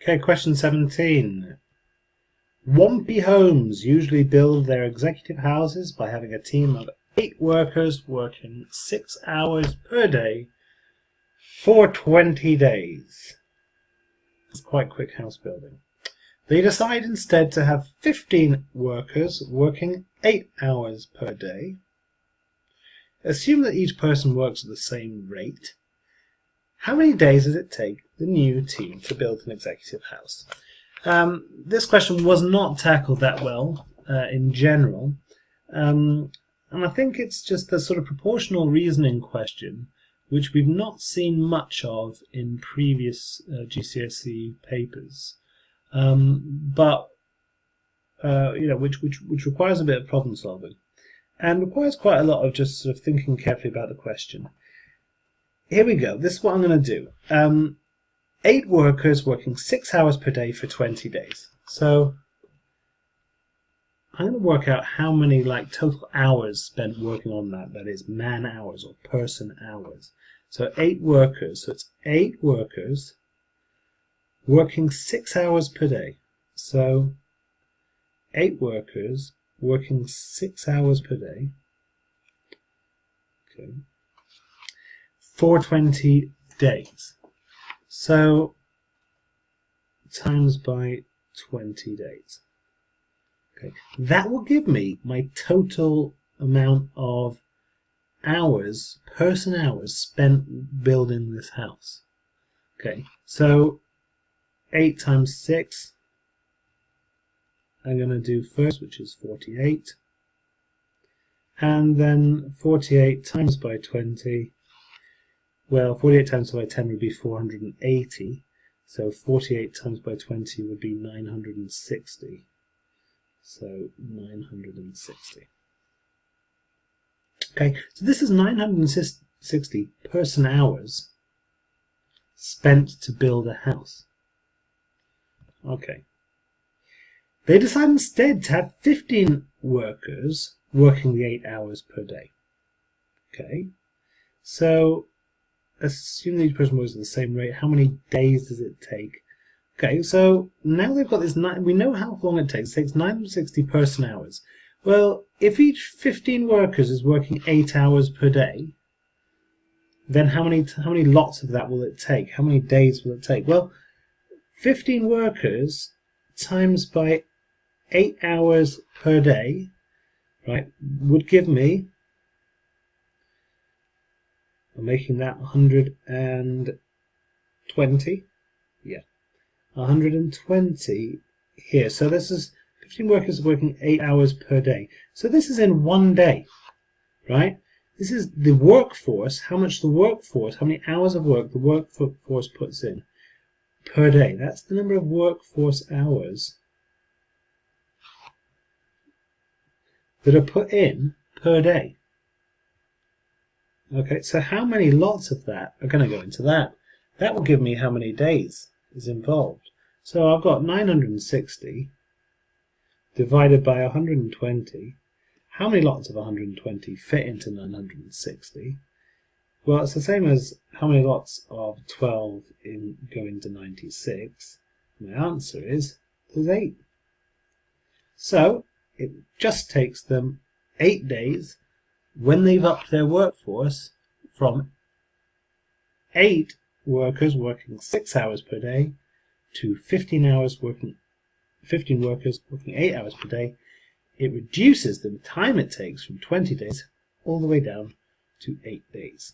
Okay, question 17. Wampy homes usually build their executive houses by having a team of 8 workers working 6 hours per day for 20 days. It's quite quick house building. They decide instead to have 15 workers working 8 hours per day. Assume that each person works at the same rate. How many days does it take the new team to build an executive house? This question was not tackled that well in general, and I think it's just a sort of proportional reasoning question which we've not seen much of in previous GCSE papers, but which requires a bit of problem solving and requires quite a lot of just sort of thinking carefully about the question. Here we go. This is what I'm going to do. 8 workers working 6 hours per day for 20 days. So I'm going to work out how many total hours spent working on that. That is man hours or person hours. So 8 workers. So it's 8 workers working 6 hours per day. So 8 workers working 6 hours per day. Okay. For 20 days. So times by 20 days. Okay, that will give me my total amount of hours, person hours spent building this house. Okay, so 8 times 6 I'm going to do first, which is 48, and then 48 times by 20. Well, 48 times by 10 would be 480, so 48 times by 20 would be 960. So 960. Okay, so this is 960 person hours spent to build a house. Okay. They decide instead to have 15 workers working the 8 hours per day. Okay, so assume that each person works at the same rate. How many days does it take? Okay, so now they've got this. We know how long it takes. It takes 960 person hours. Well, if each 15 workers is working 8 hours per day, then how many lots of that will it take? How many days will it take? Well, 15 workers times by 8 hours per day, right, would give me. I'm making that 120. Yeah, 120 here. So this is 15 workers working 8 hours per day. So this is in one day, right? This is the workforce, how many hours of work the workforce puts in per day. That's the number of workforce hours that are put in per day. Okay, so how many lots of that are going to go into that? That will give me how many days is involved. So I've got 960 divided by 120. How many lots of 120 fit into 960? Well, it's the same as how many lots of 12 go into 96. My answer is there's 8. So it just takes them 8 days when they've upped their workforce from 8 workers working 6 hours per day to 15 workers working 8 hours per day. It reduces the time it takes from 20 days all the way down to 8 days.